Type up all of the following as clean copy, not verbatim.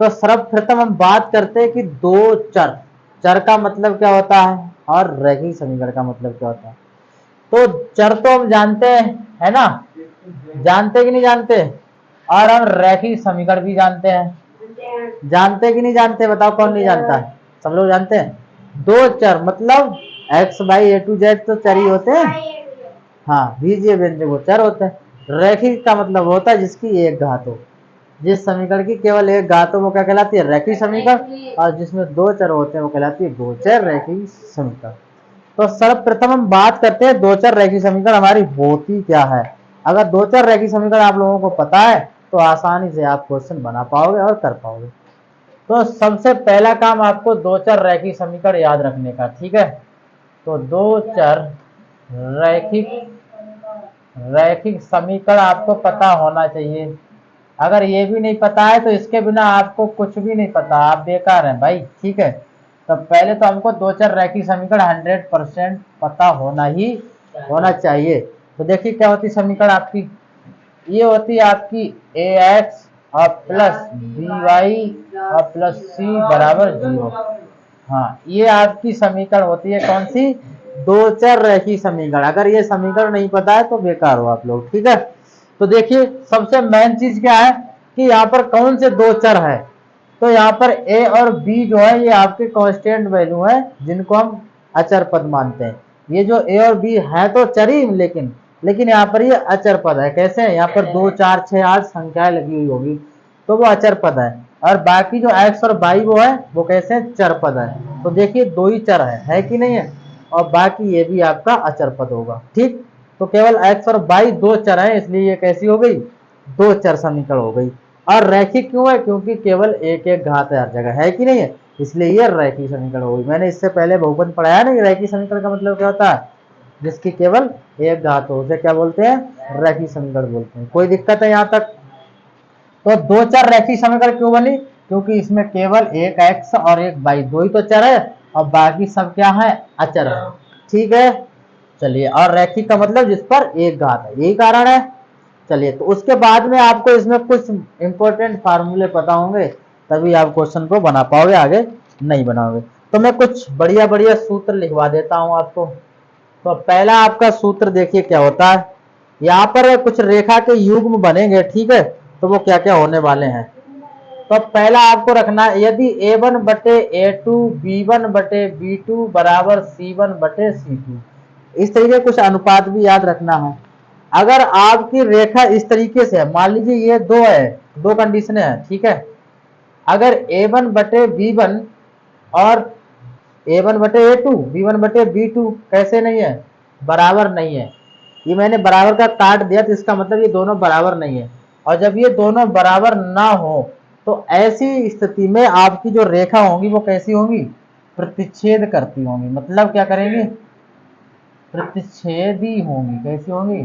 तो सर्वप्रथम हम बात करते हैं कि दो चर, चर का मतलब क्या होता है और रैखिक समीकरण का मतलब क्या होता है। तो चर तो हम जानते हैं, है ना, जानते कि नहीं जानते, और हम रैखिक समीकरण भी जानते हैं, जानते कि नहीं जानते, बताओ कौन नहीं जानता है, सब लोग जानते हैं। दो चर मतलब x by a to z तो चर ही होते हैं, हाँ, बीजीय व्यंजक चर होते हैं। रैखिक का मतलब होता है जिसकी एक घात हो, जिस समीकरण की केवल एक घात हो वो क्या कहलाती है, रैखिक समीकरण, और जिसमें दो चर होते हैं वो कहलाती है दो चर रैखिक समीकरण। तो सर्वप्रथम हम बात करते हैं दो चर रैखिक समीकरण हमारी होती क्या है। अगर दो चर रैखिक समीकरण आप लोगों को पता है तो आसानी से आप क्वेश्चन बना पाओगे और कर पाओगे। तो सबसे पहला काम आपको दो चर रैखिक समीकरण याद रखने का, ठीक है। तो दो चर रैखिक रैखिक समीकरण आपको पता होना चाहिए। अगर ये भी नहीं पता है तो इसके बिना आपको कुछ भी नहीं पता, आप बेकार हैं भाई, ठीक है। तो पहले तो हमको दो चर रैखिक समीकरण 100% पता होना चाहिए। तो देखिए क्या होती समीकरण आपकी, ये होती है आपकी ए एक्स और प्लस बी वाई और प्लस सी बराबर 0। हाँ, ये आपकी समीकरण होती है कौन सी, दो चर रैखिक समीकरण। अगर ये समीकरण नहीं पता है तो बेकार हो आप लोग, ठीक है। तो देखिए सबसे मेन चीज क्या है कि यहाँ पर कौन से दो चर है। तो यहाँ पर ए और बी जो है ये आपके कांस्टेंट वैल्यू है जिनको हम अचर पद मानते हैं। ये जो ए और बी है तो चर ही, लेकिन यहाँ पर ये अचर पद है। कैसे है, यहाँ पर 2 4 6 8 संख्याएं लगी हुई होगी तो वो अचर पद है, और बाकी जो एक्स और वाई वो है वो कैसे है, चर पद है। तो देखिए दो ही चर है कि नहीं है, और बाकी ये भी आपका अचर पद होगा, ठीक। तो केवल एक्स और वाई दो चर है, इसलिए ये कैसी हो गई, दो चर समीकरण हो गई। और रैखिक क्यों है, क्योंकि केवल एक एक घात है हर जगह, है कि नहीं है, इसलिए ये रैखिक समीकरण हो गई। मैंने इससे पहले बहुपद पढ़ाया ना, रैखिक समीकरण का मतलब क्या होता है, जिसकी केवल एक घात हो उसे क्या बोलते हैं, रैखिक समीकरण बोलते हैं। कोई दिक्कत है यहाँ तक। तो दो चर रैखिक समीकरण क्यों बनी, क्योंकि इसमें केवल एक एक्स और एक वाई दो ही तो चर है, और बाकी सब क्या है, अचर है, ठीक है। चलिए, और रैखिक का मतलब जिस पर एक घात है, यही कारण है। चलिए, तो उसके बाद में आपको इसमें कुछ इंपॉर्टेंट फार्मूले पता होंगे, तभी आप क्वेश्चन को बना पाओगे, आगे नहीं बनाओगे। तो मैं कुछ बढ़िया बढ़िया सूत्र लिखवा देता हूं आपको। तो पहला आपका सूत्र देखिए क्या होता है, यहाँ पर कुछ रेखा के युग्म बनेंगे, ठीक है। तो वो क्या क्या होने वाले हैं। तो पहला आपको रखना है, यदि a1 बटे a2 b1 बटे b2 बराबर c1 बटे c2, इस तरीके कुछ अनुपात भी याद रखना है। अगर आपकी रेखा इस तरीके से है, मान लीजिए ये दो है, दो कंडीशन है, ठीक है। अगर a1 बटे b1 और a1 बटे a2 b1 बटे b2 कैसे नहीं है, बराबर नहीं है, ये मैंने बराबर का काट दिया तो इसका मतलब ये दोनों बराबर नहीं है। और जब ये दोनों बराबर ना हो तो ऐसी स्थिति में आपकी जो रेखा होंगी वो कैसी होंगी, प्रतिच्छेद करती होंगी। मतलब क्या करेंगी, प्रतिच्छेदी होंगी। कैसी होंगी,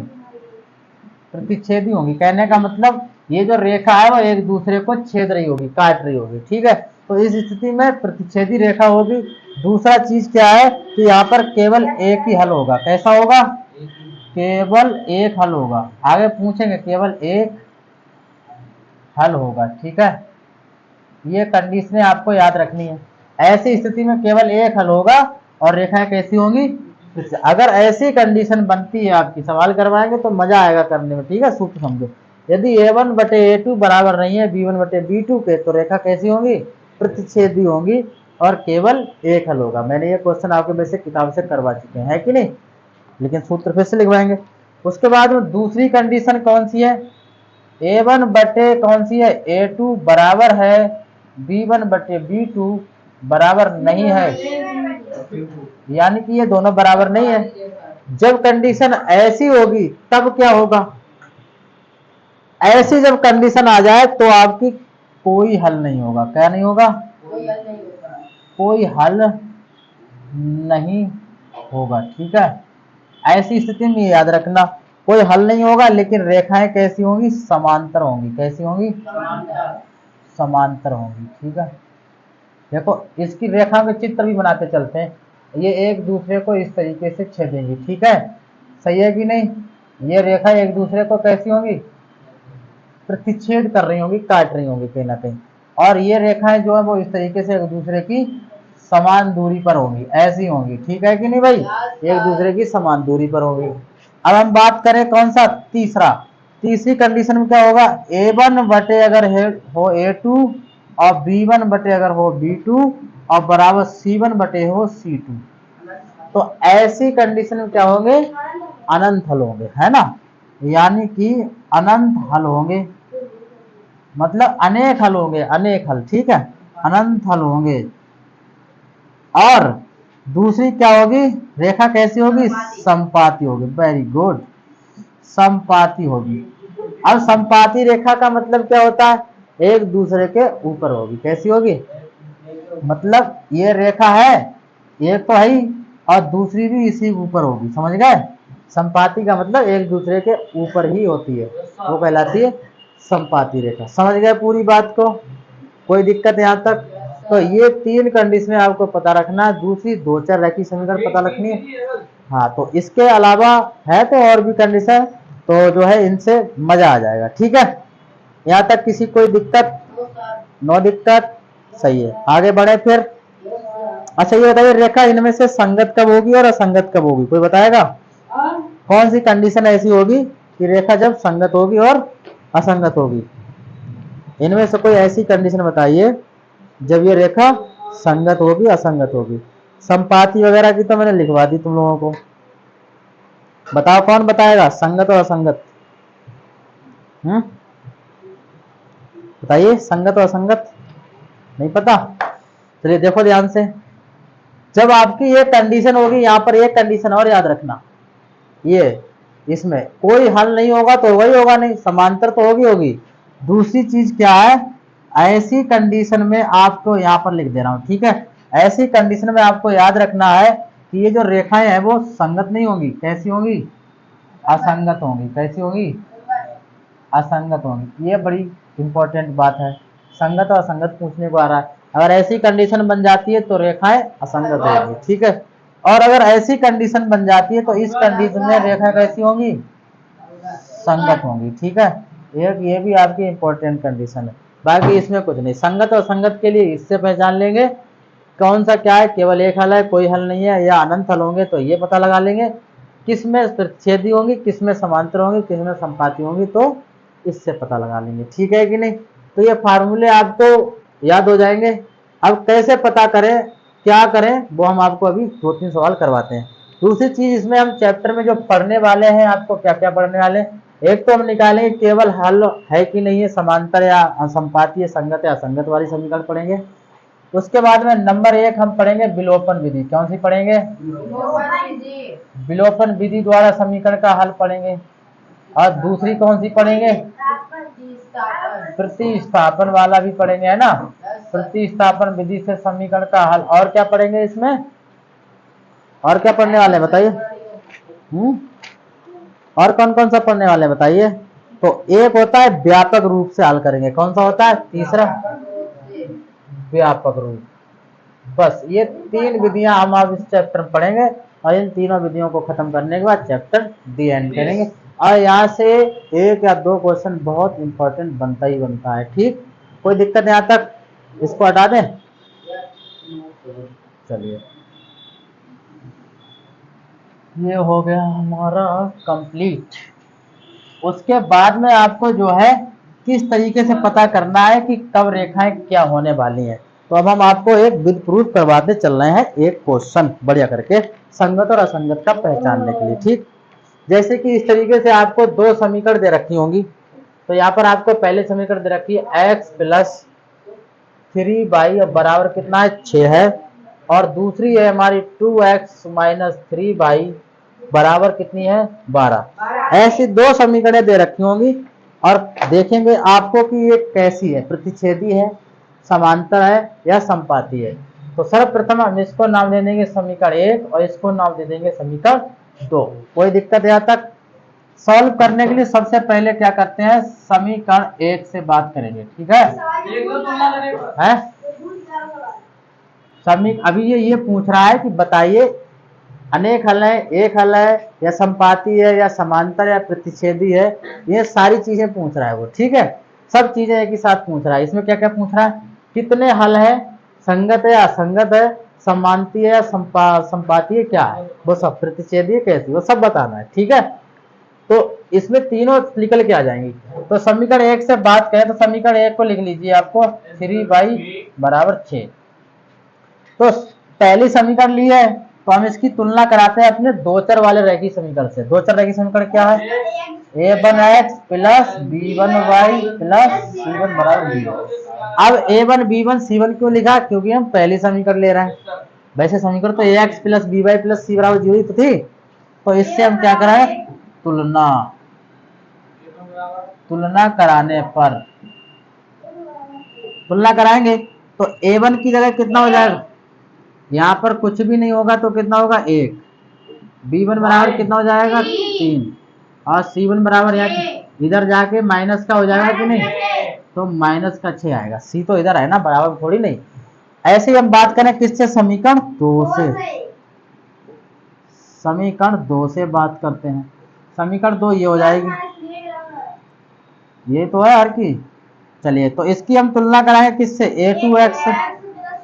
प्रतिच्छेदी होंगी। कहने का मतलब ये जो रेखा है वो एक दूसरे को छेद रही होगी, काट रही होगी, ठीक है। तो इस स्थिति में प्रतिच्छेदी रेखा होगी। दूसरा चीज क्या है कि यहाँ पर केवल एक ही हल होगा। कैसा होगा, केवल एक हल होगा। आगे पूछेंगे, केवल एक हल होगा, ठीक है। ये कंडीशनें आपको याद रखनी है। ऐसी स्थिति में केवल एक हल होगा और रेखाएं कैसी होंगी, अगर ऐसी कंडीशन बनती है, आपकी सवाल करवाएंगे तो मजा आएगा करने में, ठीक है। सूत्र समझो, यदि a1 बटे a2 बराबर नहीं है b1 बटे b2 के, तो रेखा कैसी होंगी, प्रतिच्छेदी होंगी और केवल एक हल होगा। मैंने ये क्वेश्चन आपके वैसे किताब से करवा चुके हैं, है कि नहीं, लेकिन सूत्र फिर से लिखवाएंगे। उसके बाद में दूसरी कंडीशन कौन सी है, a1 बटे कौन सी है, a2 बराबर है b1 बटे b2 बराबर नहीं है, यानी कि ये दोनों बराबर नहीं है। जब कंडीशन ऐसी होगी तब क्या होगा, ऐसी जब कंडीशन आ जाए तो आपकी कोई हल नहीं होगा। क्या नहीं होगा, कोई हल नहीं होगा, ठीक है। ऐसी स्थिति में याद रखना, कोई हल नहीं होगा, लेकिन रेखाएं कैसी होंगी, समांतर होंगी। कैसी होंगी, समांतर होंगी, ठीक है। देखो इसकी रेखा के चित्र भी बनाते चलते हैं, ये एक दूसरे को इस तरीके से छेदेंगी, ठीक है। सही है कि नहीं, ये रेखा एक दूसरे को कैसी होंगी, प्रतिच्छेद कर रही होंगी, काट रही होंगी कहीं ना कहीं। और ये रेखाएं जो है वो इस तरीके से एक दूसरे की समान दूरी पर होंगी, ऐसी होंगी, ठीक है कि नहीं भाई, एक दूसरे की समान दूरी पर होंगी। अब हम बात करें कौन सा तीसरी कंडीशन में क्या होगा, A1 बटे अगर हो A2 और B1 बटे अगर हो B2 और बराबर C1 बटे हो C2, तो ऐसी कंडीशन में क्या होंगे, अनंत हल होंगे, है ना, यानी कि अनंत हल होंगे, मतलब अनेक हल होंगे, अनेक हल, ठीक है, अनंत हल होंगे। और दूसरी क्या होगी रेखा, कैसी होगी, संपाती होगी, वेरी गुड, संपाती होगी। अब संपाती रेखा का मतलब क्या होता है, एक दूसरे के ऊपर होगी, कैसी होगी, मतलब ये रेखा है, एक तो है ही और दूसरी भी इसी ऊपर होगी, समझ गए, संपाती का मतलब एक दूसरे के ऊपर ही होती है, वो कहलाती है संपाती रेखा। समझ गए पूरी बात को, कोई दिक्कत यहाँ तक। तो ये 3 कंडीशन आपको पता रखना है, दूसरी 2 चर रेखीय समीकरण पता रखनी है। हाँ, तो इसके अलावा है तो और भी कंडीशन, तो जो है इनसे मजा आ जाएगा, ठीक है, यहाँ तक किसी कोई दिक्कत, नो दिक्कत, सही है, आगे बढ़े फिर। अच्छा ये बताइए रेखा इनमें से संगत कब होगी और असंगत कब होगी, कोई बताएगा, कौन सी कंडीशन ऐसी होगी कि रेखा जब संगत होगी और असंगत होगी, इनमें से कोई ऐसी कंडीशन बताइए जब ये रेखा संगत होगी असंगत होगी। संपाती वगैरह की तो मैंने लिखवा दी तुम लोगों को, बताओ कौन बताएगा संगत और असंगत, बताइए, संगत और असंगत नहीं पता, चलिए देखो ध्यान से, जब आपकी ये कंडीशन होगी, यहाँ पर एक कंडीशन और याद रखना, ये इसमें कोई हल नहीं होगा तो वही होगा नहीं, समांतर तो होगी। दूसरी चीज क्या है, ऐसी कंडीशन में आपको यहाँ पर लिख दे रहा हूं, ठीक है, ऐसी कंडीशन में आपको याद रखना है कि ये जो रेखाएं हैं वो संगत नहीं होंगी, कैसी होंगी, असंगत होंगी, कैसी होंगी, असंगत होंगी, ये बड़ी इंपॉर्टेंट बात है, संगत और असंगत पूछने को आ रहा है, अगर ऐसी कंडीशन बन जाती है तो रेखाएं असंगत होंगी, ठीक है, और अगर ऐसी कंडीशन बन जाती है तो इस कंडीशन में रेखा कैसी होंगी, संगत होंगी, ठीक है, ये भी आपकी इंपॉर्टेंट कंडीशन है, बाकी इसमें कुछ नहीं, संगत और संगत के लिए इससे पहचान लेंगे कौन सा क्या है, केवल एक हल है, कोई हल नहीं है, या अनंत हल होंगे तो ये पता लगा लेंगे, किसमें प्रतिच्छेदी होंगी, किसमें समांतर होंगी, किसमें संपाती होंगी, तो इससे पता लगा लेंगे, ठीक है कि नहीं। तो ये फार्मूले आपको याद हो जाएंगे। अब कैसे पता करें, क्या करें, वो हम आपको अभी 2-3 सवाल करवाते हैं। दूसरी चीज इसमें हम चैप्टर में जो पढ़ने वाले हैं, आपको क्या क्या पढ़ने वाले हैं, एक तो हम निकालेंगे केवल हल है कि नहीं है, समांतर या संपाती, संगत या असंगत वाली समीकरण पढ़ेंगे। उसके बाद में नंबर 1 हम पढ़ेंगे विलोपन विधि, कौन सी पढ़ेंगे, विलोपन विधि द्वारा समीकरण का हल पढ़ेंगे। और दूसरी कौन सी पढ़ेंगे, प्रतिस्थापन वाला भी पढ़ेंगे, है ना, प्रतिस्थापन विधि से समीकरण का हल। और क्या पढ़ेंगे इसमें, और क्या पढ़ने वाले हैं बताइए, और कौन कौन सा पढ़ने वाले हैं बताइए। तो एक होता है व्यापक रूप से हल करेंगे, कौन सा होता है, तीसरा व्यापक रूप। बस ये 3 विधियां हम आप इस चैप्टर में पढ़ेंगे, और इन तीनों विधियों को खत्म करने के बाद चैप्टर दी एंड करेंगे। और यहाँ से 1 या 2 क्वेश्चन बहुत इंपॉर्टेंट बनता ही बनता है, ठीक, कोई दिक्कत यहाँ तक, इसको हटा दें, चलिए ये हो गया हमारा कंप्लीट। उसके बाद में आपको जो है किस तरीके से पता करना है कि कब रेखाएं क्या होने वाली हैं, तो अब हम आपको एक विद प्रूफ करवाते चल रहे हैं, एक क्वेश्चन बढ़िया करके संगत और असंगत का पहचानने के लिए, ठीक। जैसे कि इस तरीके से आपको 2 समीकरण दे रखी होंगी, तो यहाँ पर आपको पहले समीकरण दे रखी है x + 3y बराबर कितना है, 6 है, और दूसरी है हमारी 2x - 3y बराबर कितनी है, 12। ऐसी 2 समीकरणें दे रखी होंगी, और देखेंगे आपको कि ये कैसी है, प्रतिच्छेदी है, समांतर है या संपाती है। तो सर्वप्रथम हम इसको नाम दे देंगे समीकरण 1 और इसको नाम दे देंगे समीकरण 2। कोई दिक्कत यहाँ तक। सॉल्व करने के लिए सबसे पहले क्या करते हैं, समीकरण 1 से बात करेंगे, ठीक है, अभी ये पूछ रहा है कि बताइए अनेक हल है, एक हल है, या संपाती है, या समांतर या प्रतिच्छेदी है, ये सारी चीजें पूछ रहा है वो, ठीक है, सब चीजें एक ही साथ पूछ रहा है। इसमें क्या क्या पूछ रहा है, कितने हल है, संगत है असंगत है, समांती है या संपाती है, क्या है वो सब, प्रतिच्छेदी है कैसी, वो सब बताना है। ठीक है, तो इसमें तीनों निकल के आ जाएंगी। तो समीकरण 1 से बात करें तो समीकरण 1 को लिख लीजिए आपको 3y बराबर 6। तो पहली समीकरण ली है तो हम इसकी तुलना कराते हैं अपने दो चर वाले रैखिक समीकरण से। दो चर रैखिक समीकरण क्या है, a1x plus b1y plus c1 बराबर 0। अब a1 b1 c1 क्यों लिखा, क्योंकि हम पहली समीकरण ले रहे हैं। वैसे समीकरण तो ax plus by plus c बराबर 0 तो थी, तो इससे हम क्या कराए, तुलना कराने पर तुलना कराएंगे तो a1 की जगह कितना हो जाएगा, यहाँ पर कुछ भी नहीं होगा तो कितना होगा 1, b1 बराबर कितना हो जाएगा 3, और c1 बराबर यहाँ इधर जाके माइनस का हो जाएगा कि नहीं, तो माइनस का 6 आएगा। c तो इधर है ना, बराबर थोड़ी नहीं। ऐसे ही हम बात करें किससे, समीकरण 2 से, समीकरण 2 से बात करते हैं। समीकरण 2 ये हो जाएगी, ये तो है हर की। चलिए तो इसकी हम तुलना कराएंगे किससे, a2x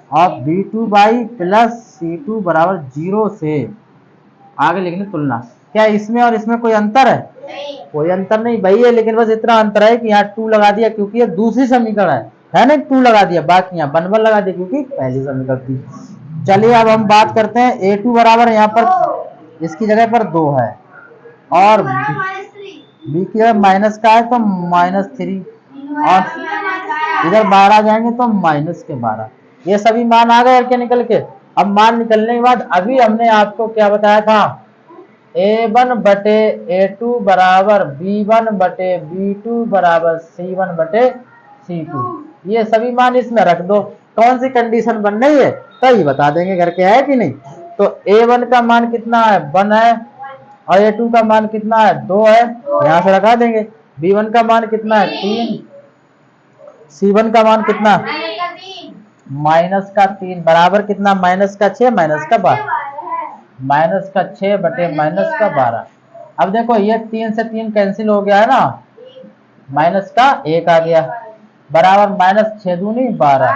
और b2y प्लस c2 बराबर 0 से। आगे लिखने तुलना, क्या इसमें और इसमें कोई अंतर है, कोई अंतर नहीं वही है, लेकिन बस इतना अंतर है कि यहाँ 2 लगा दिया क्योंकि ये दूसरी समीकरण है ना, 2 लगा दिया, बाकी यहाँ 1 लगा दिया क्योंकि पहली समीकरण थी। चलिए अब हम बात करते हैं a2 बराबर यहाँ पर इसकी जगह पर 2 है और b की जगह माइनस का है तो -3, और इधर 12 जाएंगे तो -12। ये सभी मान आ गए के निकल के। अब मान निकलने के बाद अभी हमने आपको क्या बताया था, a1 बटे a2 बराबर b1 बटे b2 बराबर c1 बटे c2। ये सभी मान इसमें रख दो, कौन सी कंडीशन बन रही है तो ये बता देंगे घर के है कि नहीं। तो a1 का मान कितना है 1 है, और a2 का मान कितना है 2 है, यहां से रखा देंगे। b1 का मान कितना है 3, c1 का मान कितना -3 बराबर कितना -6 -6 बटे -12। अब देखो ये 3 से 3 कैंसिल हो गया है ना, -1 आ गया बराबर -6 दूनी 12।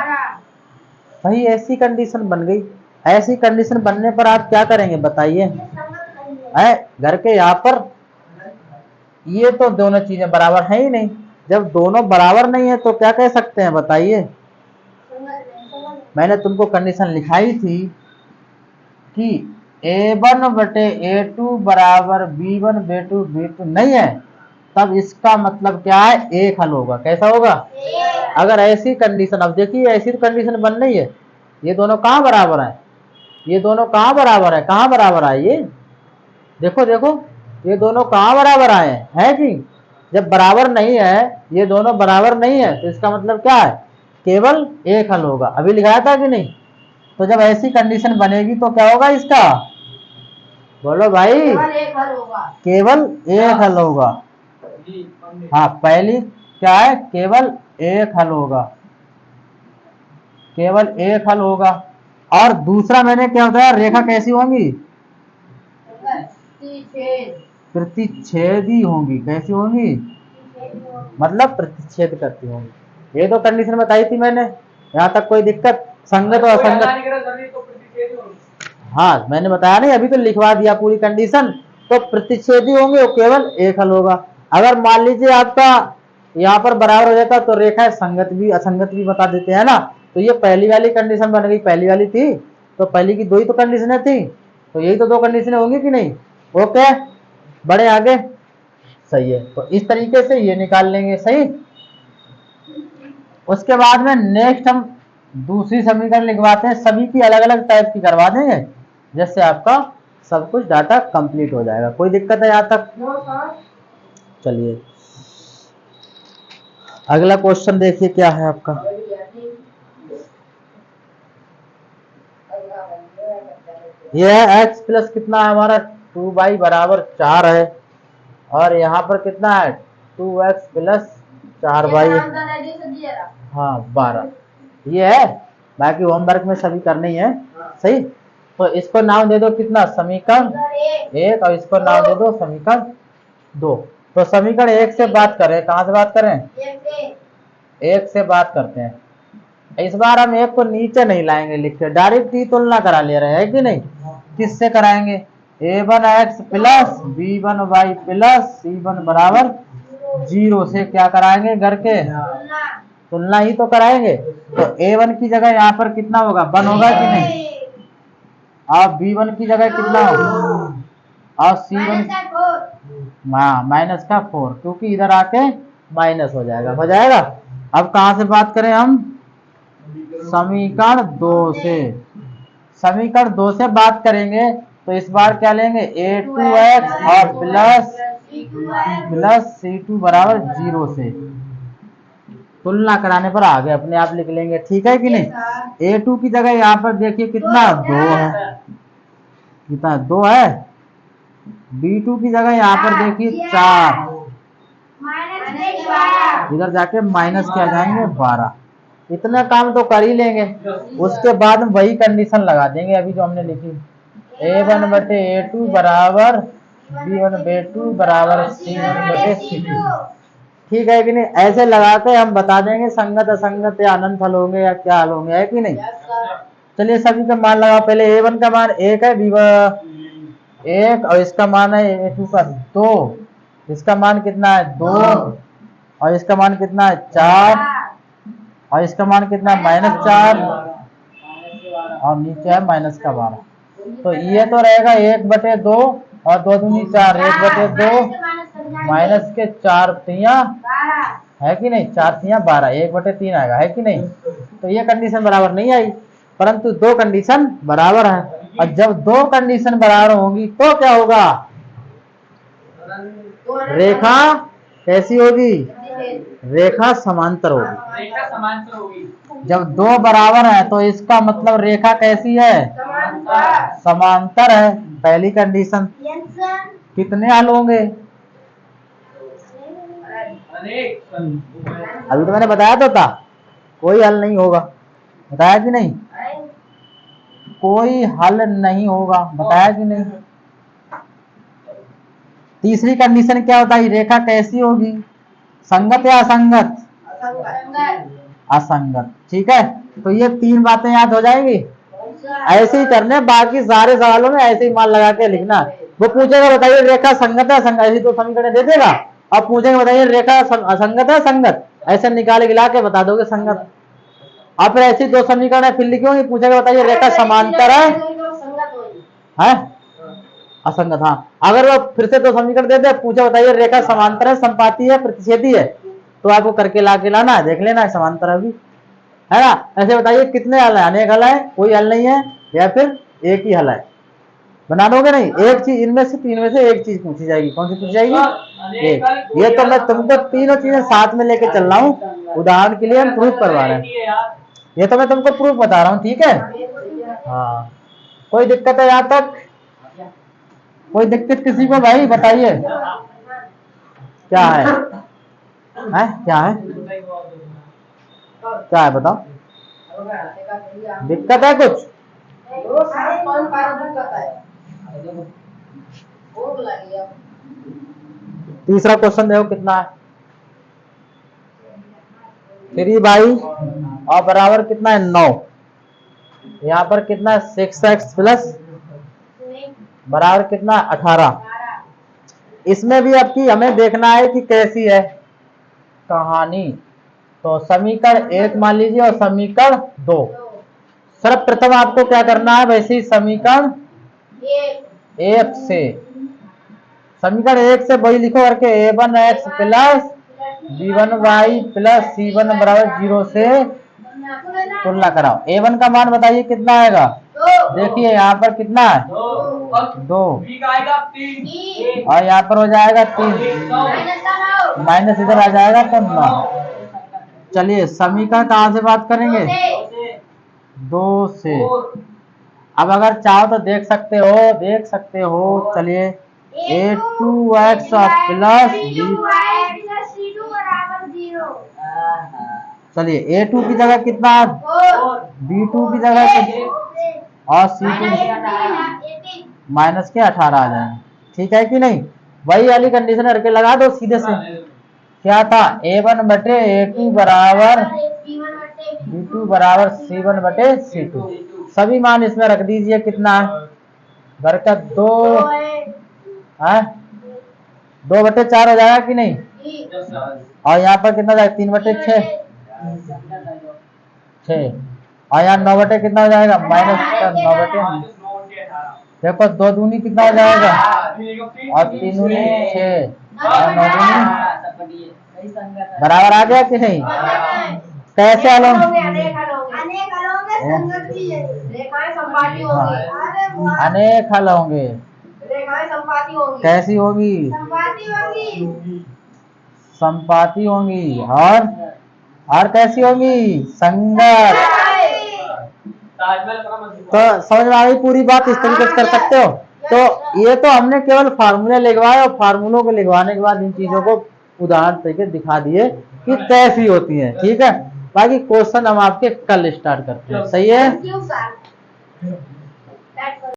भाई ऐसी कंडीशन बन गई। ऐसी कंडीशन बनने पर आप क्या करेंगे बताइए, घर के यहाँ पर ये तो दोनों चीजें बराबर है ही नहीं। जब दोनों बराबर नहीं है तो क्या कह सकते हैं बताइए। मैंने तुमको कंडीशन लिखाई थी कि a1 बटे a2 बराबर b1 b2 b2 नहीं है, तब इसका मतलब क्या है, एक हल होगा। कैसा होगा, अगर ऐसी कंडीशन, अब देखिए ऐसी कंडीशन बन रही है, ये दोनों कहाँ बराबर है, ये दोनों कहाँ बराबर है, कहाँ बराबर है, ये देखो देखो ये दोनों कहाँ बराबर आए हैं कि जब बराबर नहीं है, ये दोनों बराबर नहीं है तो इसका मतलब क्या है, केवल एक हल होगा। अभी लिखाया था कि नहीं। तो जब ऐसी कंडीशन बनेगी तो क्या होगा इसका, बोलो भाई, केवल एक हल होगा। हाँ पहली क्या है, केवल एक हल होगा, केवल एक हल होगा। और दूसरा मैंने क्या बताया, रेखा कैसी होंगी, प्रतिच्छेदी होंगी। कैसी होंगी, मतलब प्रतिच्छेद करती होंगी। ये तो कंडीशन बताई थी मैंने, यहाँ तक कोई दिक्कत, संगत और असंगत। हाँ मैंने बताया नहीं, अभी तो लिखवा दिया पूरी कंडीशन। तो प्रतिच्छेदी होंगे, वो केवल एक हल होगा। अगर मान लीजिए आपका यहाँ पर बराबर हो जाता तो रेखा संगत भी असंगत भी बता देते हैं ना। तो ये पहली वाली कंडीशन बन गई, पहली वाली थी तो पहली की दो ही तो कंडीशनें थी, तो यही तो दो कंडीशनें होंगी कि नहीं। ओके बढ़े आगे, सही है। तो इस तरीके से ये निकाल लेंगे, सही। उसके बाद में नेक्स्ट हम दूसरी समीकरण लिखवाते हैं, सभी की अलग अलग टाइप की करवा देंगे, जिससे आपका सब कुछ डाटा कंप्लीट हो जाएगा। कोई दिक्कत है यहाँ तक। चलिए अगला क्वेश्चन देखिए क्या है आपका। यह है x प्लस कितना है हमारा 2y बराबर 4 है, और यहाँ पर कितना है 2x प्लस 4y, हाँ 12 ये है। बाकी होमवर्क में सभी करने ही है, सही। तो इसको नाम दे दो कितना, समीकरण 1, और इसको नाम दे दो समीकरण 2। तो समीकरण 1 से बात करें, कहाँ से बात करें, 1 से बात करते हैं। इस बार हम एक को नीचे नहीं लाएंगे लिख के, डायरेक्ट ही तुलना करा ले रहे हैं कि नहीं। किससे कराएंगे, a1x plus b1y plus c1 बराबर 0 से क्या कराएंगे करके, तुलना ही तो कराएंगे। तो a1 की जगह यहाँ पर कितना होगा, 1 होगा कि नहीं, और b1 की जगह कितना होगा, और c1 माइनस का 4, क्योंकि इधर आके माइनस हो जाएगा, हो जाएगा। अब कहां से बात करें हम, समीकरण 2 से, समीकरण 2 से बात करेंगे। तो इस बार क्या लेंगे, a2x और प्लस c2 बराबर 0 से, तुलना कराने पर आगे अपने आप लिख लेंगे, ठीक है कि नहीं। a2 की जगह यहाँ पर देखिए कितना 2 है, कितना 2 है। b2 की जगह यहाँ पर देखिए 4, इधर जाके माइनस क्या जाएंगे 12। इतना काम तो कर ही लेंगे, उसके बाद हम वही कंडीशन लगा देंगे अभी जो हमने लिखी, a1 बटे a2 बराबर b1 b2 बराबर c1 बटे c2, ठीक है कि नहीं। ऐसे लगा के हम बता देंगे संगत असंगत या अनंत हल होंगे या क्या हल होंगे, है कि नहीं। चलिए सभी का मान लगाओ, पहले a1 का मान 1 है, b1 1, और इसका मान है a2 का 2, इसका मान कितना है 2, और इसका मान कितना है 4, और इसका मान कितना -4, और नीचे है -12। तो ये तो रहेगा 1/2 और 2 दूनी 4, 1/2 माइनस के 4 तिया है कि नहीं, 4 तिया 12, 1/3 आएगा, है कि नहीं। तो ये कंडीशन बराबर नहीं आई, परंतु दो कंडीशन बराबर है, और जब दो कंडीशन बराबर होंगी तो क्या होगा, रेखा कैसी होगी, रेखा समांतर होगी। रेखा समांतर होगी। जब दो बराबर है तो इसका मतलब रेखा कैसी है, समांतर है, पहली कंडीशन। कितने हल होंगे, अभी तो मैंने बताया तो था, कोई हल नहीं होगा, बताया कि नहीं, कोई हल नहीं होगा, बताया कि नहीं। तीसरी कंडीशन क्या होता है, रेखा कैसी होगी, संगत या असंगत, असंगत, ठीक है। तो ये 3 बातें याद हो जाएंगी, ऐसे ही करने, बाकी सारे सवालों में ऐसे ही मान लगा के लिखना। वो पूछेगा बताइए रेखा संगत है असंगत, ऐसी तो समीकरण दे देगा, अब पूछेंगे बताइए रेखा असंगत है संगत, ऐसे निकाल गिला के बता दोगे संगत। और फिर ऐसी 2 समीकरण है, फिर लिखोगे, पूछेगा बताइए रेखा समांतर है असंगत, हाँ। अगर वो फिर से 2 समीकरण दे दे, पूछे बताइए रेखा समांतर है संपाती है प्रतिच्छेदी है, तो आपको करके ला के लाना है, देख लेना है समांतर अभी, है ना। ऐसे बताइए कितने हल है, अनेक हल है, कोई हल नहीं है, या फिर एक ही हल है, बना दोगे नहीं। एक चीज इनमें से 3 में से एक चीज पूछी जाएगी, कौन सी पूछी जाएगी, एक। ये तो मैं तुमको तीनों चीजें साथ में लेके चल रहा हूँ, उदाहरण के लिए हम प्रूफ करवा रहे हैं, ये तो मैं तुमको प्रूफ बता रहा हूँ, ठीक है। हाँ, कोई दिक्कत है यहाँ तक, कोई दिक्कत किसी को भाई बताइए, क्या है, क्या है, क्या है बताओ, दिक्कत है कुछ, तीसरा क्वेश्चन देखो कितना है, 3 और बराबर कितना है 9, यहाँ पर कितना है 6x प्लस बराबर कितना 18। इसमें भी आपकी हमें देखना है कि कैसी है कहानी। तो समीकरण 1 मान लीजिए और समीकरण 2, सर्वप्रथम आपको क्या करना है, वैसे ही समीकरण 1 से, समीकरण 1 से वही लिखो करके a1x plus b1y plus c1 बराबर 0 से तुलना कराओ। a1 का मान बताइए कितना आएगा, देखिए यहाँ पर कितना है 2, और यहाँ पर हो जाएगा 3, माइनस इधर आ जाएगा तो 9। चलिए समीकरण कहाँ से बात करेंगे, 2 से। अब अगर चाहो तो देख सकते हो, चलिए a2x प्लस चलिए a2 की जगह कितना, b2 की जगह और c2 माइनस के 18 आ जाएंगे, ठीक है कि नहीं। वही वाली कंडीशन करके लगा दो सीधे से, क्या था a1 बटे a2 बराबर V2 बराबर C1 बटे C2। सभी मान इसमें रख दीजिए। कितना है? बरकत 2 है, 2/4 हो जाएगा कि नहीं? और यहाँ पर कितना जाएगा? 3/6। और यहाँ 9 कितना हो जाएगा? -9। देखो 2 दूनी कितना हो जाएगा? और 3 दूनी 6 और 9 दूनी बराबर आ गया कि नहीं? कैसे हल होंगे? अनेक हल होंगे। कैसी होगी? संपाती होंगी। और कैसी होंगी? संगत। तो समझ में आ गई पूरी बात? इस तरीके से कर सकते हो। तो ये तो हमने केवल फार्मूले लिखवाए और फार्मूलों को लिखवाने के बाद इन चीजों को उदाहरण तरीके दिखा दिए कि कैसी होती है। ठीक है, बाकी क्वेश्चन हम आपके कल स्टार्ट करते हैं। सही है?